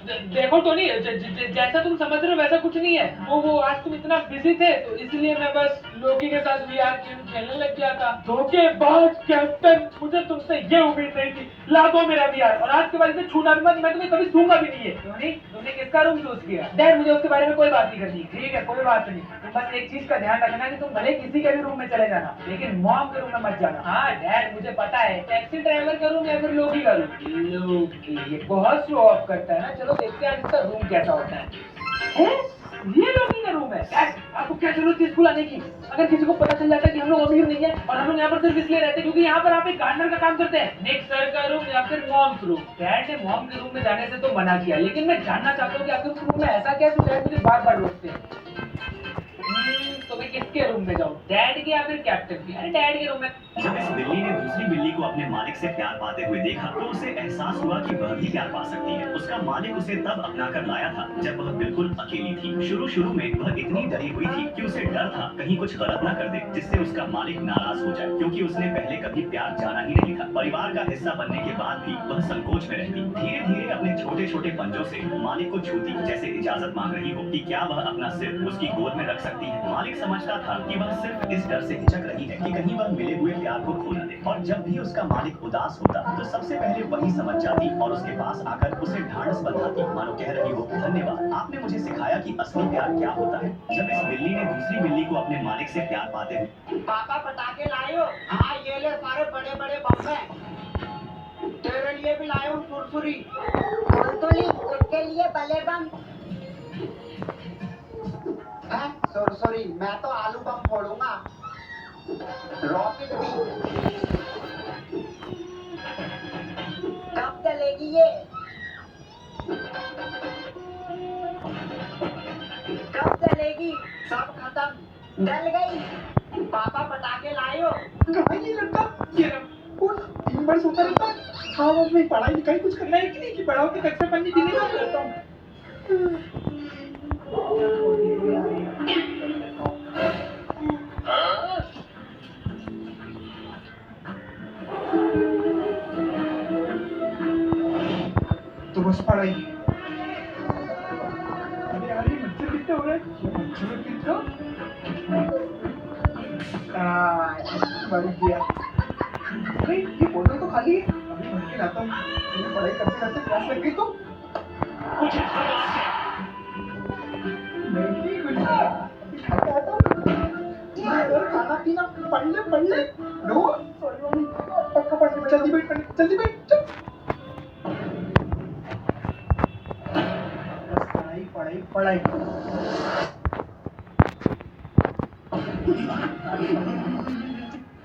देखो टोनी, जैसा तुम समझ रहे हो वैसा कुछ नहीं है। वो आज तुम इतना बिजी थे तो इसलिए मैं बस लोकी के साथ वीआर गेम खेलने लग गया था। धोखेबाज कैप्टन, मुझे तुमसे ये उम्मीद नहीं थी। ला दो मेरा वीआर और आज के बाद इसे छूना भी मत, मैं तुम्हें कभी दूंगा भी नहीं है। टोनी, तुमने किसका रूम चूज किया? डैड, मुझे उसके बारे में कोई बात नहीं करनी। ठीक है, कोई बात नहीं। तुम बस एक चीज का ध्यान रखना कि तुम भले किसी के भी रूम में चले जाना, लेकिन मॉम के रूम में मत जाना। हाँ डैड, मुझे पता है, टैक्सी ड्राइवर का रूम या फिर लोकी का रूम। लोकी ये बहुत शो ऑफ करता है ना। चलो देखते हैं इसका रूम कैसा होता है। ये लोकी का रूम है। डैड, आपको क्या जरूरत थी स्कूल आने की? अगर किसी को पता चल जाता कि हम लोग अमीर नहीं है और हम लोग यहाँ पर सिर्फ इसलिए रहते क्योंकि यहाँ पर आप एक गार्डनर का काम करते हैं। निक सर का रूम या फिर मॉम्स रूम? डैड ने मॉम के रूम में जाने से तो मना किया, लेकिन मैं जानना चाहता हूँ कि आपके रूम में ऐसा क्या है जो डैड मुझे बार बार रोकते हैं। तो मैं किसके रूम में जाऊँ, डैड के या फिर कैप्टन के? अरे डैड के रूम में। जब इस बिल्ली ने दूसरी बिल्ली को अपने मालिक से प्यार पाते हुए देखा तो उसे एहसास हुआ कि वह भी प्यार पा सकती है। उसका मालिक उसे तब अपना कर लाया था जब वह बिल्कुल अकेली थी। शुरू शुरू में वह इतनी डरी हुई थी कि उसे डर था कहीं कुछ गलत ना कर दे जिससे उसका मालिक नाराज हो जाए, क्योंकि उसने पहले कभी प्यार जाना ही नहीं था। परिवार का हिस्सा बनने के बाद भी वह संकोच में रहती। धीरे धीरे अपने छोटे छोटे पंजों से मालिक को छूती, जैसे इजाजत मांग रही हो कि क्या वह अपना सिर उसकी गोद में रख सकती है। मालिक समझता था कि वह सिर्फ इस डर से हिचक रही है कि कहीं वह मिले हुए प्यार को खो न दे, और जब भी उसका मालिक उदास होता तो सबसे पहले वही समझ जाती और उसके पास आकर उसे ढांढस बंधाती, मानो कह रही हो, धन्यवाद, आपने मुझे सिखाया कि असली प्यार क्या होता है। जब इस बिल्ली ने दूसरी बिल्ली को अपने मालिक से प्यार पाते हुए पापा पटाखे लाए हो? हाँ ये ले सारे बड़े बड़े बम है। तेरे लिए भी लाए हूँ सुरसुरी। उसके लिए बले बम। सुरसुरी, मैं तो आलू बम फोड़ूंगा। रॉकेट भी। कब चलेगी ये? कब चलेगी? सब खत्म। डल गई। पापा पटाखे लाए हो? कहाँ ये लड़का? ये उठ, 3 बार सोता रहता है। हाँ वो अपनी पढ़ाई लिखाई कुछ करना है कि नहीं, कि बड़ा होकर कक्षा पढ़ने के लिए रहता हूँ। तो बस पढ़ाई। अरे यार, ये मच्छर कितने हो रहे हैं? ये मच्छर कितना? मर गया। अरे ये बोतल तो खाली है, अभी भर के लाता हूँ। मैंने पढ़ाई करते करते प्यास लग गई तो मुझे नहीं कुछ नहीं, अभी खा के आता हूँ। और खाना पीना पढ़ ले। नो सॉरी मम्मी, पक्का पढ़ ले। जल्दी बैठ, जल्दी बैठ, चल। बस पढ़ाई।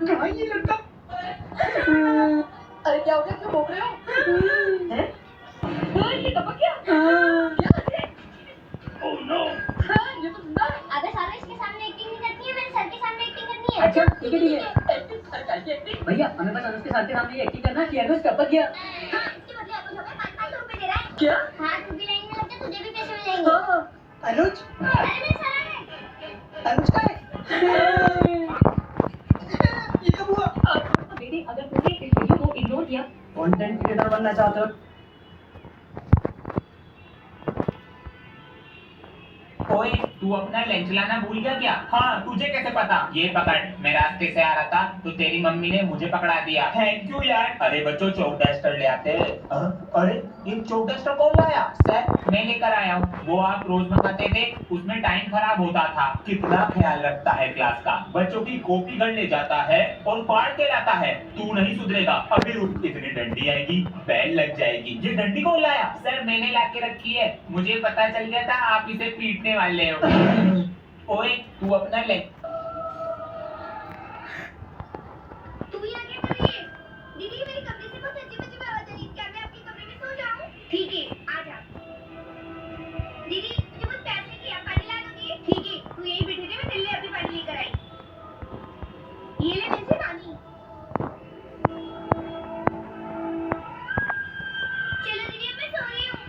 कहाँ ये लड़का? अरे क्या हो गया? क्यों भौंक रहे हो? हैं? ये टपक गया? क्या कर रहे हैं? ओह नो, ये तो जिंदा है। अगर सारा इसके सामने एक्टिंग नहीं करनी है, मेरे सर के सामने एक्टिंग करनी है। अच्छा ठीक है। एक्टिंग सर का एक्टिंग। भैया हमें बस अनुज के साथ सामने ये एक्टिंग करना कि अनुज टपक गया। हाँ, इसके बदले अनुज हमें 500 रुपए दे रहा है। क्या? हाँ, तू भी लाइन में लग जा, तुझे भी पैसे मिलेंगे। हाँ। अनुज? अरे मेरे सर आ गए। अनुज का है? ये कब हुआ? बेटे अगर तुमने इस वीडियो को इग्नोर किया, कंटेंट क्रिएटर बनना चाहते हो? ओए, तू अपना लंच लाना भूल गया क्या? हाँ, तुझे कैसे पता? ये पकड़, मैं रास्ते से आ रहा था तो तेरी मम्मी ने मुझे पकड़ा दिया। थैंक यू यार। अरे बच्चों, चौक डस्टर ले आते हैं। अरे ये चौक डस्टर कौन लाया? सर, मैं लेकर आया हूँ। वो आप रोज मंगाते थे, उसमें टाइम खराब होता था। कितना ख्याल रखता है क्लास का। बच्चों की कॉपी घर ले जाता है और फाड़ के लाता है। तू नहीं सुधरेगा। अभी रुक, इतनी डंडी आएगी, बैल लग जाएगी। ये डंडी कौन लाया? सर, मैंने लाके रखी है। मुझे पता चल गया था आप इसे पीटने वाले हो। ओए, तू अपना ले। तू यहाँ क्या कर रही है? दीदी, मेरे कमरे से बहुत अजीब आवाज आ रही है। क्या मैं आपके कमरे में सो जाऊँ? ठीक है, आ जा। दीदी, मुझे बहुत प्यास लगी है, पानी ला दोगी? ठीक है, तू यहीं बैठे रह, मैं तेरे लिए अभी पानी लेकर आई। ये ले मेरे से पानी। चलो दीदी, अब मैं सो रही हूँ।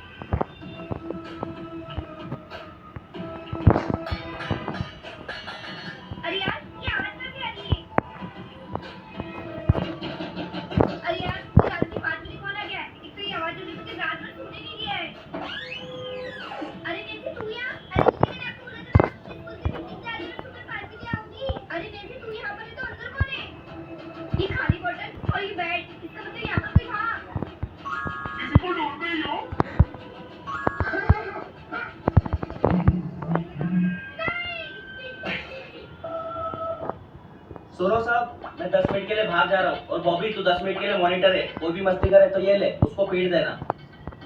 सोनो साहब, मैं 10 मिनट के लिए बाहर जा रहा हूँ। और बॉबी, तू 10 मिनट के लिए मॉनिटर है। कोई भी मस्ती करे तो ये ले, उसको पीट देना।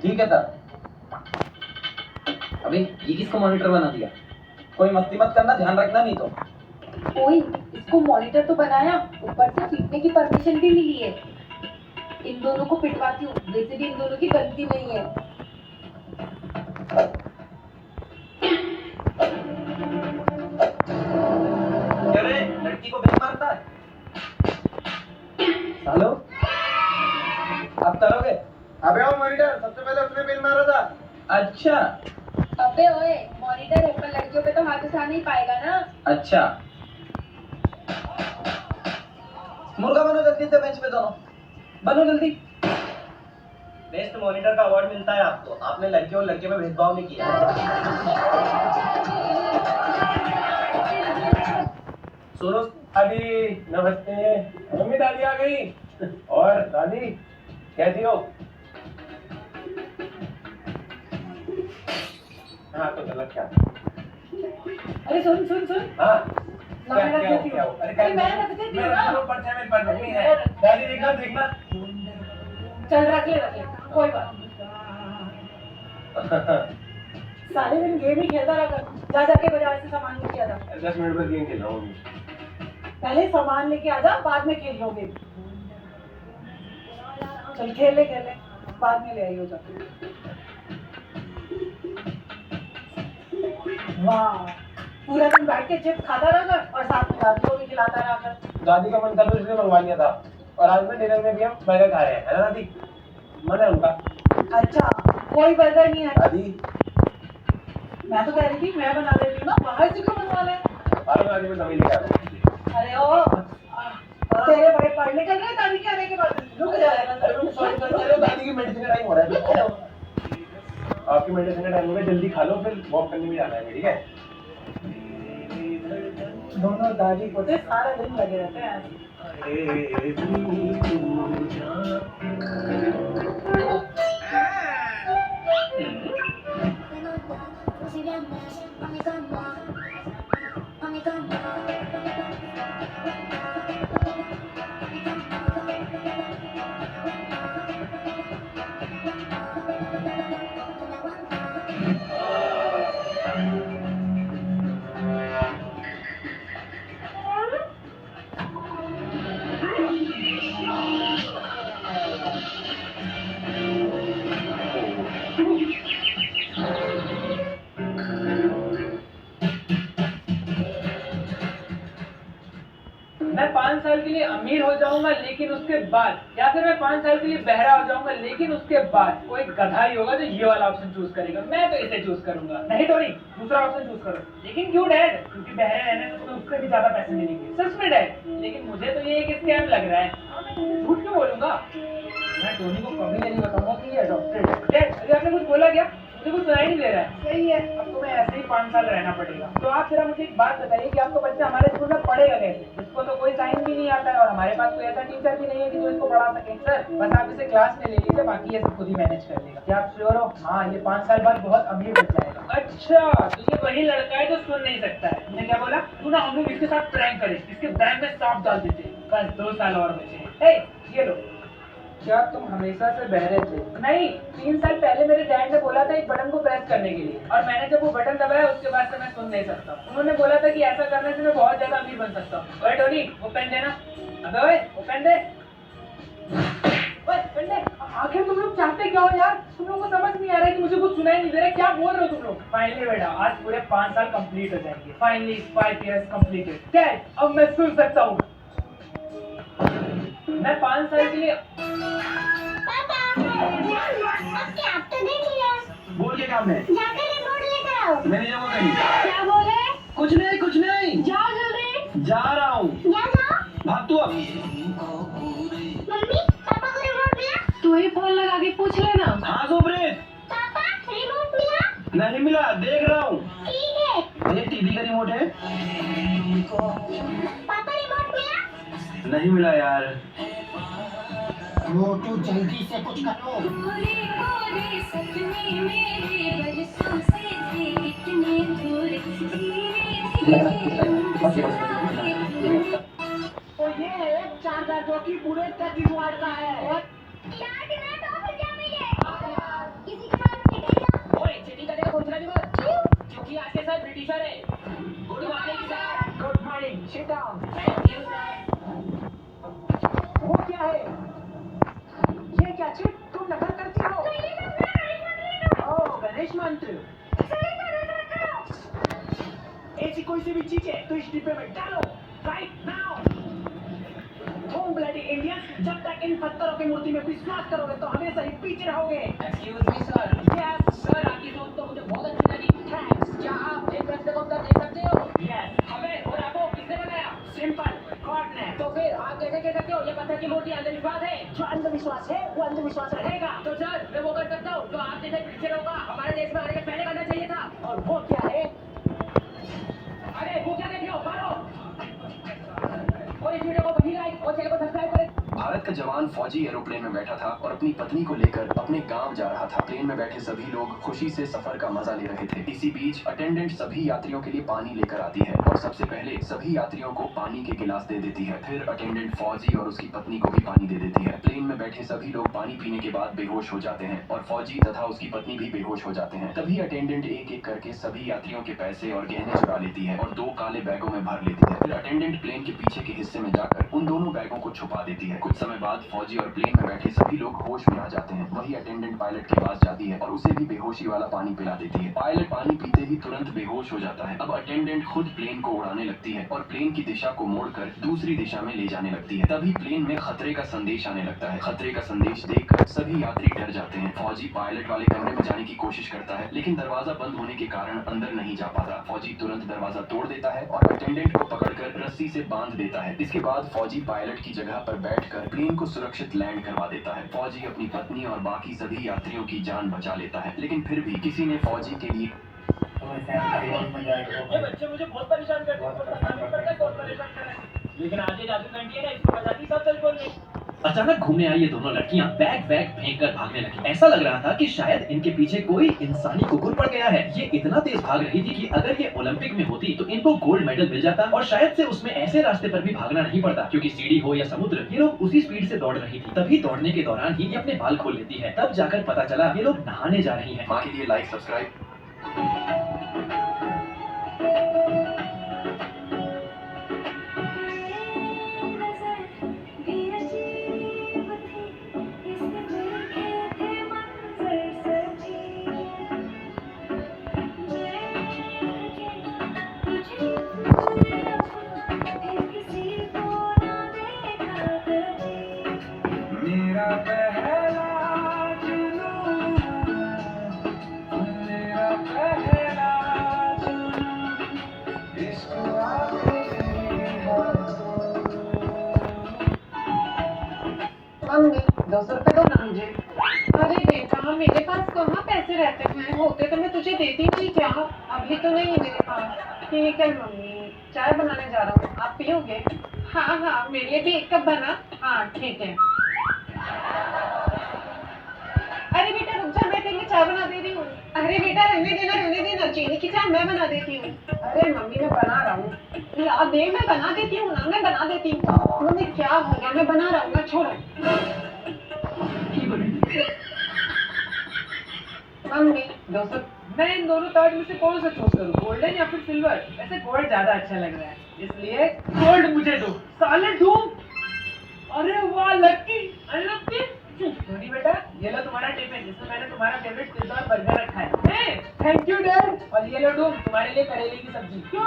ठीक है सर। अबे ये किसको मॉनिटर बना दिया? कोई मस्ती मत करना, ध्यान रखना नहीं तो। ओए, इसको मॉनिटर तो बनाया, ऊपर से पीटने की परमिशन भी मिली है। इन दोनों को पिटवाती हूँ, वैसे भी इन दोनों की गलती नहीं है। क्या रे, लड़की को बेल मारता है? हेलो, आप करोगे? अबे ओ मॉनिटर, सबसे पहले उसने बिल मारा था। अच्छा अबे ओए, मॉनिटर है पर लड़कियों पे तो हाथ उठा नहीं पाएगा ना। अच्छा, मुर्गा बनो जल्दी से बेंच पे दोनों, बनो जल्दी। बेस्ट मॉनिटर का अवार्ड मिलता है आपको। आपने लड़के और लड़के में भेदभाव नहीं किया। सोनो दादी नमस्ते। मम्मी दादी आ गई। और दादी कैसी हो? हाँ तो गलत क्या? अरे सुन सुन सुन, हाँ मैं रख देती हूँ। अरे मैं रख देती हूँ ना। मेरे पास मम्मी है। दादी देखना देखना। चल रख ले, कोई बात नहीं। सारे दिन गेम ही खेलता रहा कर। जा जाके बाजार से सामान लेके आ जा। 10 मिनट में गेम खेल रहा हूँ। पहले सामान लेके आ जा, बाद में खेल लोगे। चल खेल ले, बाद में ले आई हो जाके। वाह, पूरा दिन बैठ के चिप्स खाता रहा कर और साथ में दादी को भी खिलाता रहा कर। दादी का मन था तो इसलिए मंगवा लिया था। और आज में डिनर में भी हम बर्गर खा रहे हैं, है ना दादी? मन है उनका। अच्छा, कोई बर्गर नहीं है। दादी मैं तो कह रही थी मैं बना देती हूँ ना, बाहर से क्यों बनवा ले? दादी में दवाई लेके आ रहा हूँ। अरे ओ, तेरे बड़े पढ़ निकल रहे दादी के आने के बाद। रुक जा, दादी की मेडिसिन का टाइम हो रहा है। आपकी मेडिसिन का टाइम हो गया, जल्दी खा लो, फिर वॉक करने भी जाना है, ठीक है? दोनों दादी पोते सारा दिन लगे रहते हैं। मैं 5 साल के लिए अमीर हो जाऊंगा लेकिन उसके बाद, या फिर मैं 5 साल के लिए बहरा हो जाऊंगा लेकिन उसके बाद कोई गधा ही होगा जो ये वाला ऑप्शन चूज करेगा। मैं तो इसे चूज करूंगा। नहीं टोनी, दूसरा ऑप्शन चूज करो। लेकिन क्यों डैड? क्योंकि बहरे रहने से तो उससे भी ज्यादा पैसे मिलेंगे। सच में डैड, लेकिन मुझे तो ये एक स्कैम लग रहा है। झूठ क्यों बोलूंगा? मैं टोनी को कभी नहीं बताऊंगा कि ये अडॉप्टेड है। डैड, अरे आपने कुछ बोला क्या? मुझे कुछ सुनाई नहीं दे रहा है। सही है, अब तो मैं ऐसे ही 5 साल रहना पड़ेगा। तो आप जरा मुझे एक बात बताइए कि आपका बच्चा हमारे स्कूल में पढ़ेगा कैसे? इसको तो कोई साइंस भी नहीं आता है और हमारे पास कोई ऐसा टीचर भी नहीं है कि जो इसको पढ़ा सके। सर, बस आप इसे क्लास में ले लीजिए, बाकी ये सब खुद ही मैनेज कर लेगा। क्या आप श्योर हो? हाँ, ये 5 साल बाद बहुत अमीर बन जाएगा। अच्छा, तो ये वही लड़का है जो सुन नहीं सकता है। तुमने क्या बोला? तू ना, हम लोग इसके साथ प्रैंक करें, इसके बैंक में सांप डाल देते। बस 2 साल और बचे। ये लो। क्या तुम हमेशा से बहरे थे? नहीं, 3 साल पहले मेरे डैड ने बोला था एक बटन को प्रेस करने के लिए, और मैंने जब वो बटन दबाया उसके बाद से मैं सुन नहीं सकता। उन्होंने बोला था कि ऐसा करने से मैं बहुत ज्यादा अमीर बन सकता हूँ। ओए टोनी, वो पेन देना। अबे ओए, वो पेन दे। ओए पेन दे। आखिर तुम लोग चाहते क्या हो यार? तुम लोगों को समझ नहीं आ रहा है कि मुझे कुछ सुनाई नहीं दे रहा है। क्या बोल रहे हो तुम लोग? फाइनली बेटा, आज पूरे 5 साल कंप्लीट हो जाएंगे। Finally 5 years completed. डैड, अब मैं सुन सकता हूँ। मैं 5 साल के लिए। पापा, आपके आप तो देख लिया। बोल के काम है, जाकर रिमोट लेकर आओ। मैं नहीं जाऊंगा कहीं। क्या बोले? कुछ नहीं, जाओ जल्दी। जा रहा हूँ। जाओ। भाग तू अब। मम्मी, पापा को रिमोट मिला? तू ही फोन लगा के पूछ लेना। हाँ सुप्रीत, पापा, रिमोट मिला? नहीं मिला, देख रहा हूँ। ठीक है। ये टीवी का रिमोट है। पापा, रिमोट मिला? नहीं मिला यार। मोटू, जल्दी से कुछ करो। पूरे पूरे सपने मेरे बरसों से थे इतने दूर, धीरे धीरे चार्जर जो कि पूरे 33 वाट का है। यार डिनर तो फिर क्या में ये किसी के साथ चिढ़े जा ओए चीटिंग करने का सोचना नहीं मत क्यों क्योंकि आज के साथ ब्रिटिशर है good morning sir good morning, sit down. Thank you sir वो क्या है? ये क्या चिट? तुम नकल करती हो? ओह, गणेश मंत्र। ऐसी कोई सी भी चीज है तो इस डिब्बे में डालो राइट नाउ। तुम ब्लडी इंडियंस, जब तक इन पत्थरों की मूर्ति में विश्वास करोगे तो हमेशा ही पीछे रहोगे। Excuse me sir yes sir आपकी सोच तो मुझे बहुत अच्छी लगी थैंक्स। क्या आप एक प्रश्न को उत्तर दे सकते हो यस हमें और आपको किसने बनाया सिंपल, गॉड ने। तो फिर आप कैसे कह सकते हो ये पत्थर की मूर्ति अंधविश्वास है जो अंधविश्वास है वो अंधविश्वास रहेगा। तो सर मैं वो कर सकता हूँ जो आप जैसे ब्रिटिशर होगा हमारे देश में आने के पहले करना चाहिए था और वो क्या है? अरे वो क्या देख रहे हो मारो और इस वीडियो को वही लाइक और चैनल को सब्सक्राइब करें। भारत का जवान फौजी एरोप्लेन में बैठा था और अपनी पत्नी को लेकर अपने गांव जा रहा था। प्लेन में बैठे सभी लोग खुशी से सफर का मजा ले रहे थे। इसी बीच अटेंडेंट सभी यात्रियों के लिए पानी लेकर आती है और सबसे पहले सभी यात्रियों को पानी के गिलास दे देती है। फिर अटेंडेंट फौजी और उसकी पत्नी को भी पानी दे देती है। प्लेन में बैठे सभी लोग पानी पीने के बाद बेहोश हो जाते हैं और फौजी तथा उसकी पत्नी भी बेहोश हो जाते हैं। तभी अटेंडेंट एक एक करके सभी यात्रियों के पैसे और गहने चुरा लेती है और 2 काले बैगों में भर लेती है। फिर अटेंडेंट प्लेन के पीछे के हिस्से में जाकर उन दोनों बैगों को छुपा देती है। कुछ समय बाद फौजी और प्लेन में बैठे सभी लोग होश में आ जाते हैं। वही अटेंडेंट पायलट के पास जाती है और उसे भी बेहोशी वाला पानी पिला देती है। पायलट पानी पीते ही तुरंत बेहोश हो जाता है। अब अटेंडेंट खुद प्लेन को उड़ाने लगती है और प्लेन की दिशा को मोड़कर दूसरी दिशा में ले जाने लगती है। तभी प्लेन में खतरे का संदेश आने लगता है। खतरे का संदेश देखकर सभी यात्री डर जाते हैं। फौजी पायलट वाले कमरे में जाने की कोशिश करता है लेकिन दरवाजा बंद होने के कारण अंदर नहीं जा पाता। फौजी तुरंत दरवाजा तोड़ देता है और अटेंडेंट को पकड़कर रस्सी से बांध देता है। इसके बाद फौजी पायलट की जगह पर बैठकर प्लेन को सुरक्षित लैंड करवा देता है। फौजी अपनी पत्नी और बाकी सभी यात्रियों की जान बचा लेता है लेकिन फिर भी किसी ने फौजी के लिए ये बच्चे मुझे बहुत परेशान करते हैं, परेशान नहीं करता, बहुत परेशान कर रहे हैं। लेकिन आगे जादू घंटी है ना, इसको बजाती सब सच बोल रही। अचानक घूमने आई ये दोनों लड़कियां बैग फेंक कर भागने लगी। ऐसा लग रहा था कि शायद इनके पीछे कोई इंसानी कुकुर पड़ गया है। ये इतना तेज भाग रही थी कि अगर ये ओलंपिक में होती तो इनको गोल्ड मेडल मिल जाता और शायद से उसमें ऐसे रास्ते पर भी भागना नहीं पड़ता क्योंकि सीढ़ी हो या समुद्र, ये लोग उसी स्पीड से दौड़ रही थी। तभी दौड़ने के दौरान ही ये अपने बाल खोल लेती है। तब जाकर पता चला ये लोग नहाने जा रही है। माँ के लिए लाइक सब्सक्राइब। मम्मी 200 रुपए दो ना मुझे। अरे बेटा मेरे पास कहाँ पैसे रहते हैं, होते तो मैं तुझे देती नहीं क्या, अभी तो नहीं है मेरे पास। ठीक है मम्मी, चाय बनाने जा रहा हूँ, आप पियोगे? हाँ हाँ मेरे लिए भी 1 कप बना। हाँ ठीक है। अरे बेटा रुक जा, मैं तेरे लिए चाय बना दे रही हूँ। अरे बेटा रहने देना, चीनी की चाय मैं बना देती हूँ। अरे मम्मी मैं बना रहा हूँ, ला दे, मैं बना देती हूँ ना, मैं बना देती हूँ। मम्मी क्या हो गया, मैं बना रहा हूँ ना, छोड़ो। मम्मी 200। मैं इन दोनों कार्ड में से कौन सा चूज करूं, गोल्डन या फिर सिल्वर? वैसे गोल्ड ज्यादा अच्छा लग रहा है, इसलिए गोल्ड मुझे दो। साले डूम, अरे वाह lucky, I love you. Dhoni बेटा ये लो तुम्हारा टिफिन जिसमें मैंने तुम्हारा फेवरेट पिज्जा और बर्गर रखा है। Thank you dad. और ये लो डूम, तुम्हारे लिए करेले की सब्जी। क्यों?